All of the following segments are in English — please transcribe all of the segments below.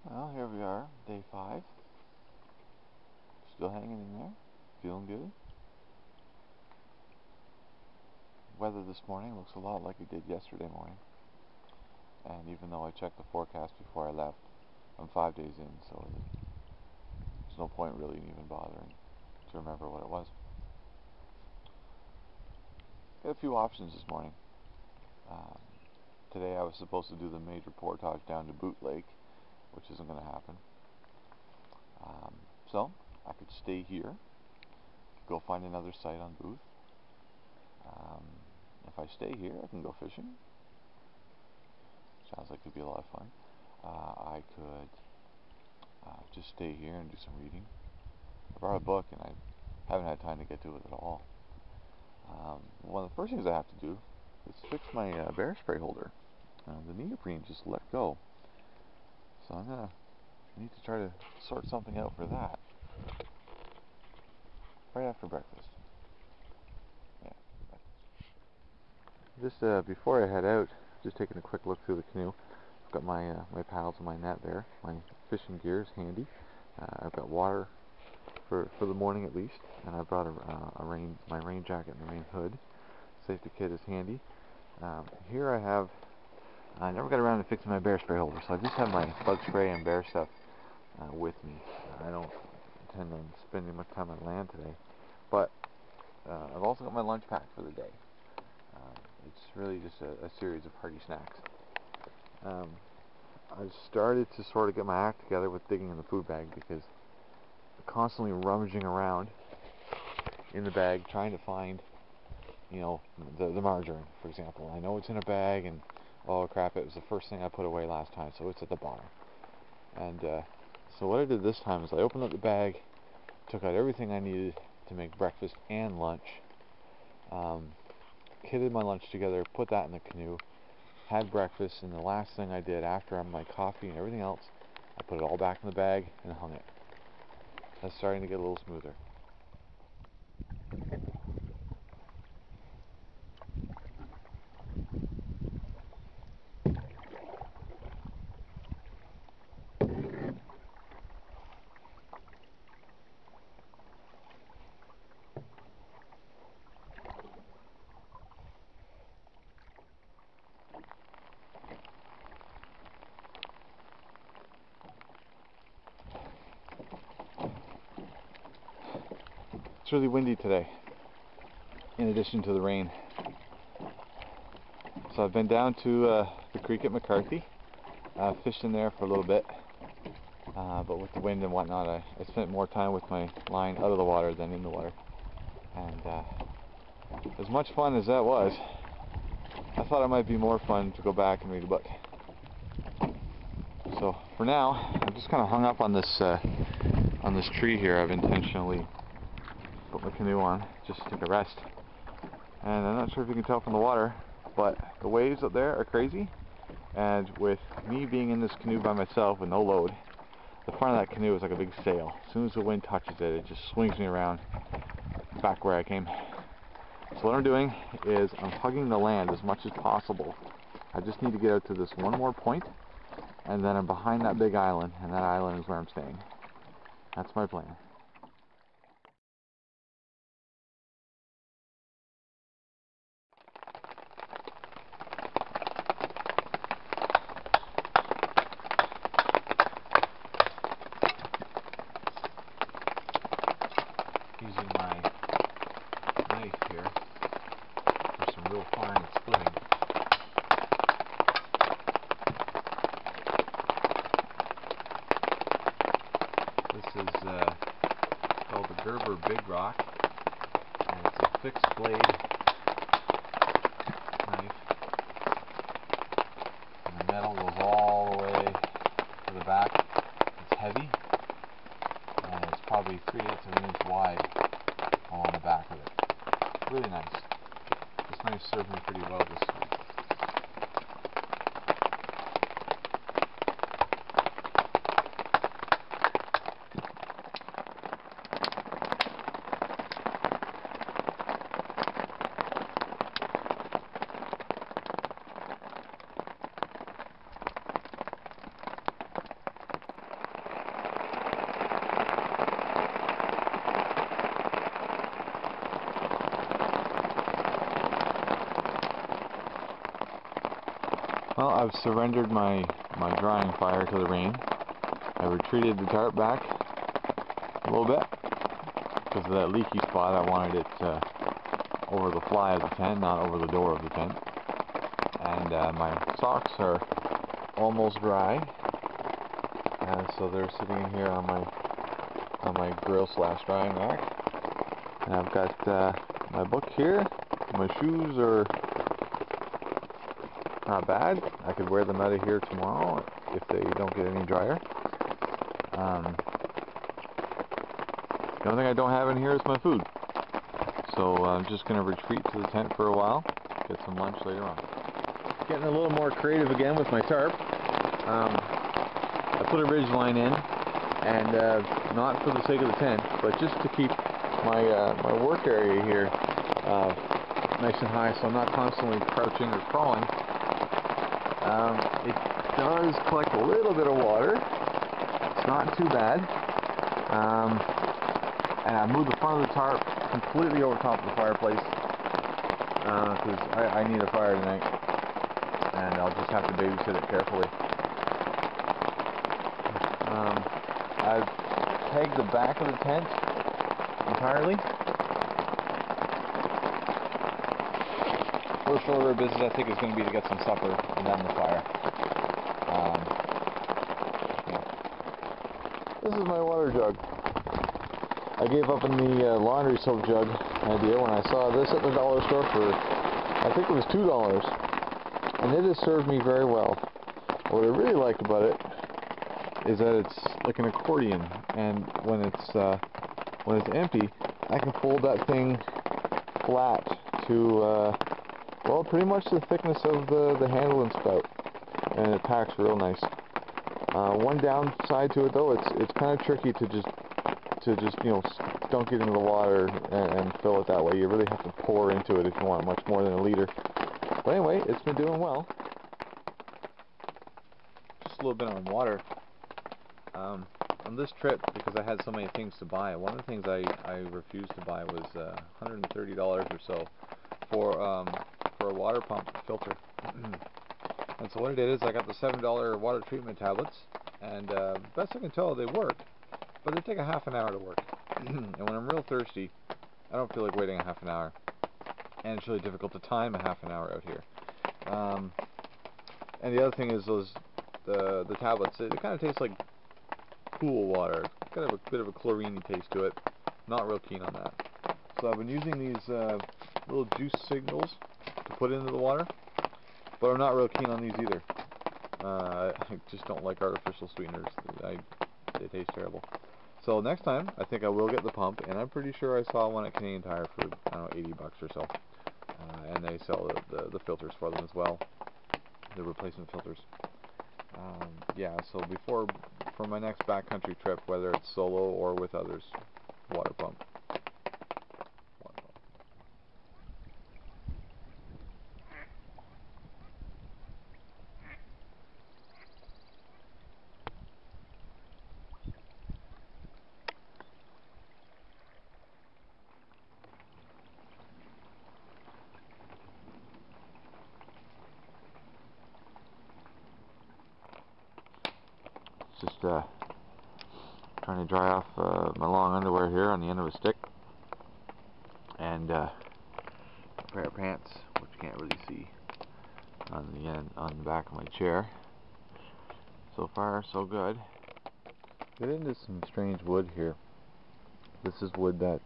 Well, here we are, day 5. Still hanging in there, feeling good. Weather this morning looks a lot like it did yesterday morning. And even though I checked the forecast before I left, I'm 5 days in, so there's no point really in even bothering to remember what it was. Got a few options this morning. Today I was supposed to do the major portage down to Boot Lake, which isn't going to happen. So I could stay here, go find another site on Booth. If I stay here, I can go fishing. Sounds like it would be a lot of fun. I could just stay here and do some reading. I brought a book and I haven't had time to get to it at all. One of the first things I have to do is fix my bear spray holder. The neoprene just let go. So I'm going to need to try to sort something out for that. Right after breakfast. Yeah. Just before I head out, just taking a quick look through the canoe. I've got my paddles and my net there. My fishing gear is handy. I've got water for the morning at least, and I brought my rain jacket and the rain hood. Safety kit is handy. Here I never got around to fixing my bear spray holder, so I just have my bug spray and bear stuff with me. I don't intend on spending much time on land today, but I've also got my lunch pack for the day. It's really just a series of hearty snacks. I've started to sort of get my act together with digging in the food bag because I'm constantly rummaging around in the bag trying to find, the margarine, for example. I know it's in a bag, and oh crap, it was the first thing I put away last time, so it's at the bottom. And so what I did this time is I opened up the bag, took out everything I needed to make breakfast and lunch, kitted my lunch together, put that in the canoe, had breakfast, and the last thing I did after my coffee and everything else, I put it all back in the bag and hung it. That's starting to get a little smoother. It's really windy today, in addition to the rain. So I've been down to the creek at McCarthy, fished in there for a little bit, but with the wind and whatnot, I spent more time with my line out of the water than in the water. And as much fun as that was, I thought it might be more fun to go back and read a book. So for now, I'm just kind of hung up on this tree here. I've intentionally put my canoe on just to take a rest. And I'm not sure if you can tell from the water, but the waves up there are crazy. And with me being in this canoe by myself with no load, the front of that canoe is like a big sail. As soon as the wind touches it, it just swings me around back where I came. So what I'm doing is I'm hugging the land as much as possible. I just need to get out to this one more point, and then I'm behind that big island, and that island is where I'm staying. That's my plan. Using my knife here for some real fine splitting. This is called the Gerber Big Rock, and it's a fixed blade knife. And the metal goes all the way to the back. It's heavy, and it's probably 3/8 of an inch wide along the back of it. Really nice. This knife served me pretty well this week. Well, I've surrendered my drying fire to the rain. I retreated the tarp back a little bit because of that leaky spot. I wanted it over the fly of the tent, not over the door of the tent. And my socks are almost dry, so they're sitting in here on my grill / drying rack. And I've got my book here. My shoes are not bad. I could wear them out of here tomorrow if they don't get any drier. The only thing I don't have in here is my food. So I'm just going to retreat to the tent for a while, get some lunch later on. Getting a little more creative again with my tarp. I put a ridge line in, and not for the sake of the tent, but just to keep my work area here nice and high, so I'm not constantly crouching or crawling. It does collect a little bit of water. It's not too bad. And I moved the front of the tarp completely over top of the fireplace because I need a fire tonight, and I'll just have to babysit it carefully. I've pegged the back of the tent entirely. First order of business, I think, is going to be to get some supper and then the fire. Yeah. This is my water jug. I gave up on the laundry soap jug idea when I saw this at the dollar store for, I think it was $2, and it has served me very well. What I really liked about it is that it's like an accordion, and when it's empty, I can fold that thing flat to well, pretty much the thickness of the handle and spout, and it packs real nice. One downside to it though, it's kind of tricky to just you know, dunk it into the water and fill it that way. You really have to pour into it if you want much more than a liter. But anyway, it's been doing well. Just a little bit on water. On this trip, because I had so many things to buy, one of the things I refused to buy was $130 or so for a water pump filter. And so what I did is I got the $7 water treatment tablets, and best I can tell, they work, but they take a half an hour to work. And when I'm real thirsty, I don't feel like waiting a half an hour, and it's really difficult to time a half an hour out here. And the other thing is the tablets, it kind of tastes like pool water. It's got a bit of a chlorine taste to it. Not real keen on that. So I've been using these little juice signals to put into the water, but I'm not real keen on these either. I just don't like artificial sweeteners. They taste terrible. So next time, I think I will get the pump, and I'm pretty sure I saw one at Canadian Tire for, I don't know, $80 or so. And they sell the filters for them as well, the replacement filters. Yeah, so for my next backcountry trip, whether it's solo or with others, water pump. Just trying to dry off my long underwear here on the end of a stick, and a pair of pants, which you can't really see on the back of my chair. So far, so good. Get into some strange wood here. This is wood that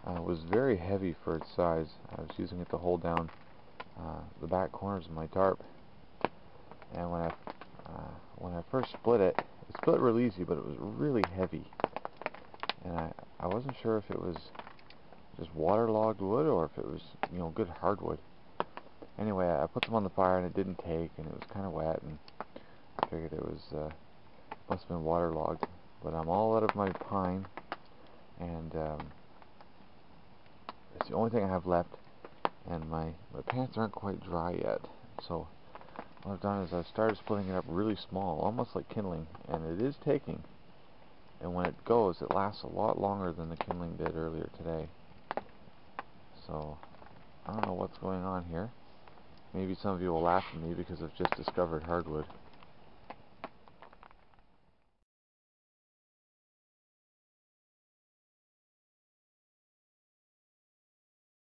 was very heavy for its size. I was using it to hold down the back corners of my tarp, and when I first split it split real easy, but it was really heavy, and I wasn't sure if it was just waterlogged wood or if it was, you know, good hardwood. Anyway, I put them on the fire and it didn't take, and it was kind of wet, and I figured it was must have been waterlogged. But I'm all out of my pine, and it's the only thing I have left, and my pants aren't quite dry yet. So what I've done is I've started splitting it up really small, almost like kindling, and it is taking. And when it goes, it lasts a lot longer than the kindling did earlier today. So I don't know what's going on here. Maybe some of you will laugh at me because I've just discovered hardwood.